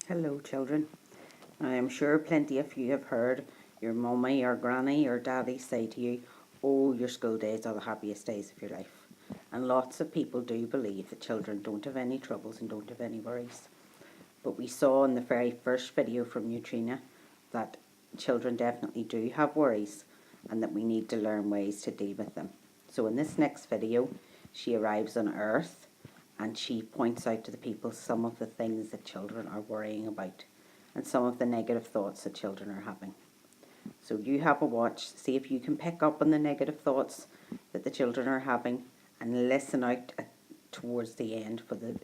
Hello children. I am sure plenty of you have heard your mummy or granny or daddy say to you, oh, your school days are the happiest days of your life. And lots of people do believe that children don't have any troubles and don't have any worries. But we saw in the very first video from Neutrina that children definitely do have worries and that we need to learn ways to deal with them. So in this next video, she arrives on Earth and she points out to the people some of the things that children are worrying about and some of the negative thoughts that children are having. So you have a watch, see if you can pick up on the negative thoughts that the children are having and listen out towards the end for the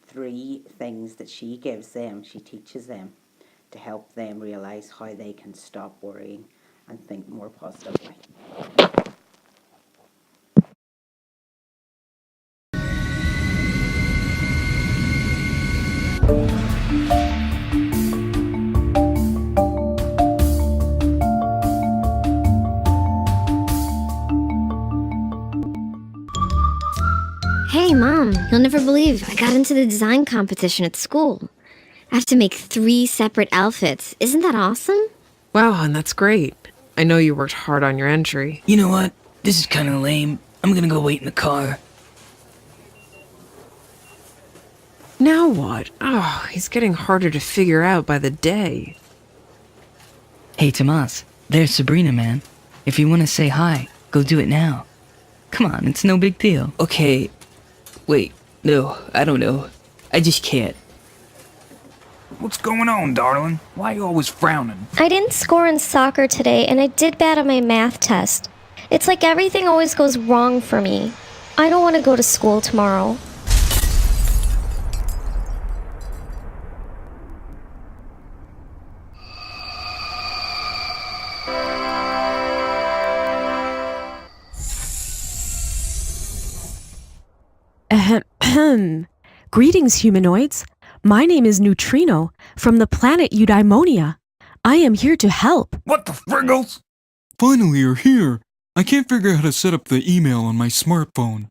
3 things that she gives them, she teaches them to help them realise how they can stop worrying and think more positively. Hey, Mom, you'll never believe I got into the design competition at school. I have to make 3 separate outfits. Isn't that awesome? Wow, hon, that's great. I know you worked hard on your entry. You know what? This is kinda lame. I'm gonna go wait in the car. Now what? Oh, he's getting harder to figure out by the day. Hey, Tomas. There's Sabrina, man. If you wanna say hi, go do it now. Come on, it's no big deal. Okay. Wait. No, I don't know. I just can't. What's going on, darling? Why are you always frowning? I didn't score in soccer today, and I did bad on my math test. It's like everything always goes wrong for me. I don't want to go to school tomorrow. Ahem. Greetings, humanoids. My name is Neutrino from the planet Eudaimonia. I am here to help. What the friggles? Finally, you're here. I can't figure out how to set up the email on my smartphone.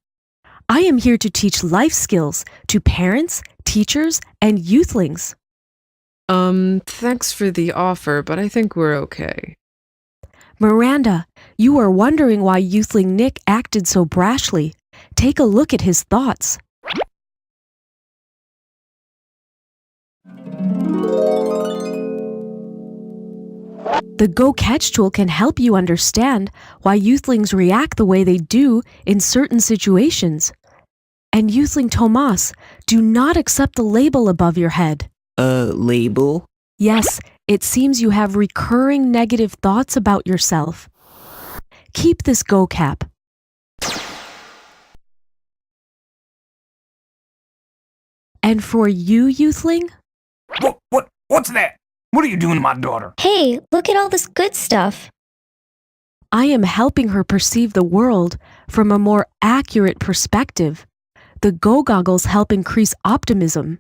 I am here to teach life skills to parents, teachers, and youthlings. Thanks for the offer, but I think we're okay. Miranda, you are wondering why youthling Nick acted so brashly. Take a look at his thoughts. The Go Catch tool can help you understand why youthlings react the way they do in certain situations. And youthling Tomas, do not accept the label above your head. Label? Yes, it seems you have recurring negative thoughts about yourself. Keep this Go Cap. And for you, youthling? What's that? What are you doing to my daughter? Hey, look at all this good stuff. I am helping her perceive the world from a more accurate perspective. The Go Goggles help increase optimism.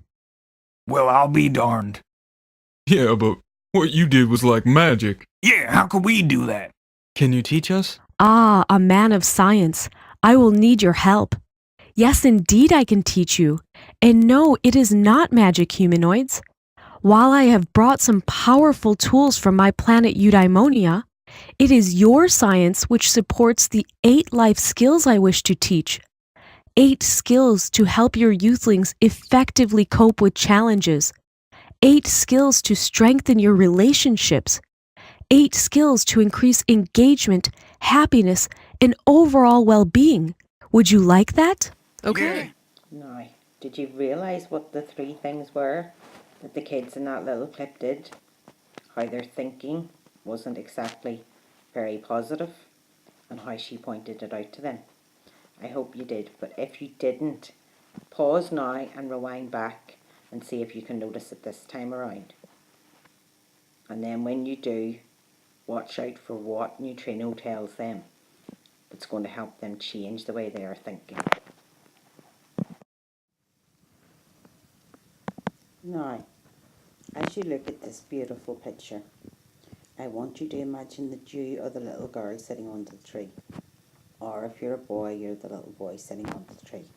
Well, I'll be darned. Yeah, but what you did was like magic. Yeah, how could we do that? Can you teach us? Ah, a man of science. I will need your help. Yes, indeed, I can teach you. And no, it is not magic, humanoids. While I have brought some powerful tools from my planet Eudaimonia, it is your science which supports the 8 life skills I wish to teach. 8 skills to help your youthlings effectively cope with challenges. 8 skills to strengthen your relationships. 8 skills to increase engagement, happiness, and overall well-being. Would you like that? Okay. Now, did you realise what the 3 things were that the kids in that little clip did? How their thinking wasn't exactly very positive and how she pointed it out to them. I hope you did, but if you didn't, pause now and rewind back and see if you can notice it this time around. And then when you do, watch out for what Neutrino tells them. It's going to help them change the way they are thinking. Now, as you look at this beautiful picture, I want you to imagine that you are the little girl sitting on the tree. Or if you're a boy, you're the little boy sitting on the tree.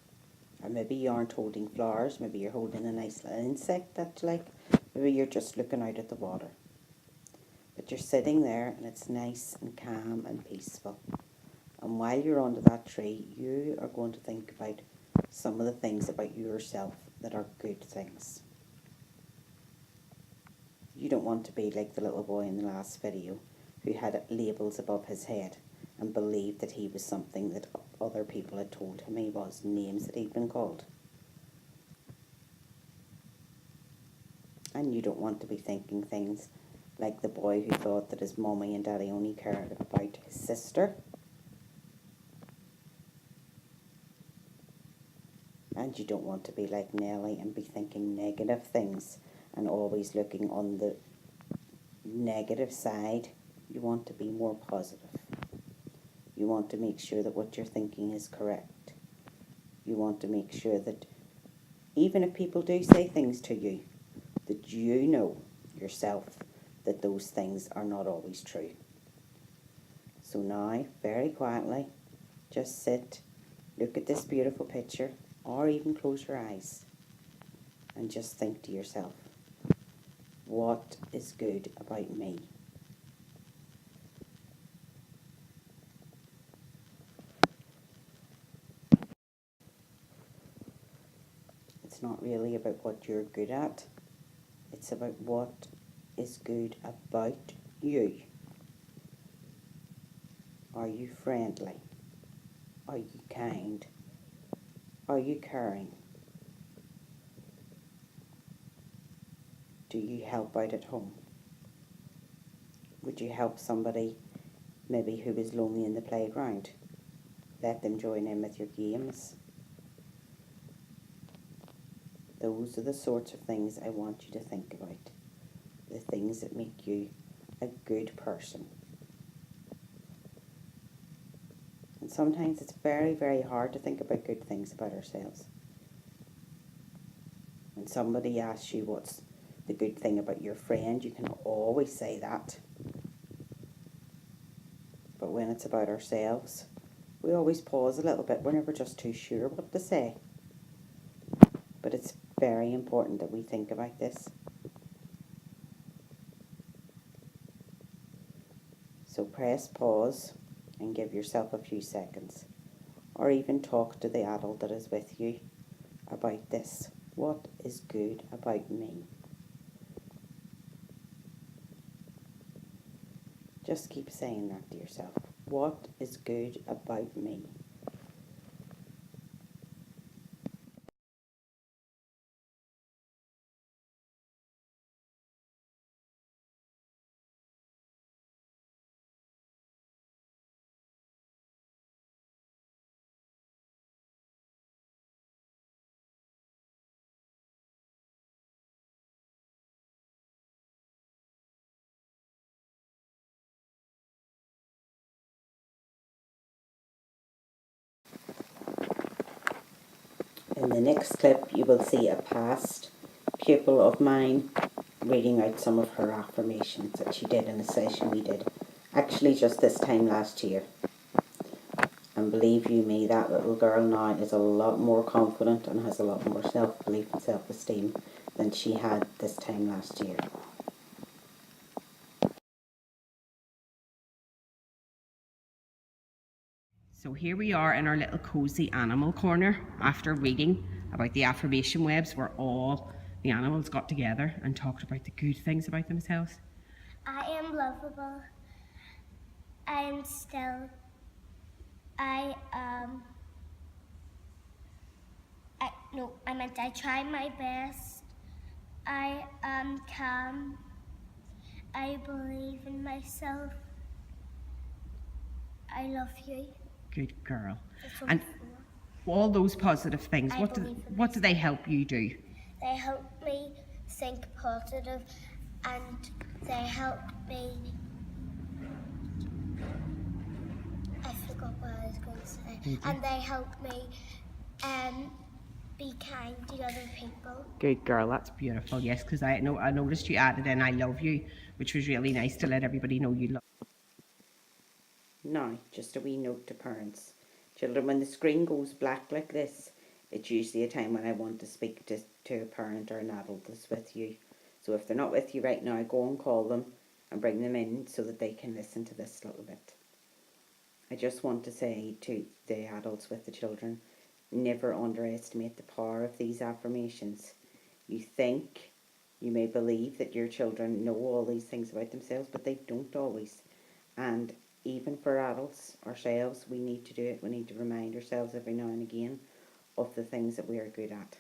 Or maybe you aren't holding flowers, maybe you're holding a nice little insect that you like. Maybe you're just looking out at the water. But you're sitting there and it's nice and calm and peaceful. And while you're under that tree, you are going to think about some of the things about yourself that are good things. You don't want to be like the little boy in the last video who had labels above his head and believed that he was something that other people had told him he was, names that he'd been called. And you don't want to be thinking things like the boy who thought that his mummy and daddy only cared about his sister. And you don't want to be like Nelly and be thinking negative things and always looking on the negative side. You want to be more positive. You want to make sure that what you're thinking is correct. You want to make sure that even if people do say things to you, that you know yourself that those things are not always true. So now, very quietly, just sit, look at this beautiful picture, or even close your eyes and just think to yourself, what is good about me? It's not really about what you're good at. It's about what is good about you. Are you friendly? Are you kind? Are you caring? Do you help out at home? Would you help somebody maybe who is lonely in the playground? Let them join in with your games. Those are the sorts of things I want you to think about. The things that make you a good person. And sometimes it's very, very hard to think about good things about ourselves. When somebody asks you what's the good thing about your friend, you can always say that. But when it's about ourselves, we always pause a little bit. We're never just too sure what to say. But it's very important that we think about this. So press pause and give yourself a few seconds. Or even talk to the adult that is with you about this. What is good about me? Just keep saying that to yourself. What is good about me? In the next clip, you will see a past pupil of mine reading out some of her affirmations that she did in a session we did, actually just this time last year. And believe you me, that little girl now is a lot more confident and has a lot more self-belief and self-esteem than she had this time last year. So here we are in our little cozy animal corner after reading about the affirmation webs where all the animals got together and talked about the good things about themselves. I am lovable. I am still. I try my best. I am calm. I believe in myself. I love you. Good girl. That's And all those positive things, I what do they help you do? They help me think positive and they help me. I forgot what I was going to say. And they help me be kind to other people. Good girl, that's beautiful. Yes, because I noticed you added in I love you, which was really nice to let everybody know you love. Now, just a wee note to parents. Children, when the screen goes black like this, it's usually a time when I want to speak to a parent or an adult that's with you. So if they're not with you right now, go and call them and bring them in so that they can listen to this a little bit. I just want to say to the adults with the children, never underestimate the power of these affirmations. You think, you may believe that your children know all these things about themselves, but they don't always. And even for adults, ourselves, we need to do it. We need to remind ourselves every now and again of the things that we are good at.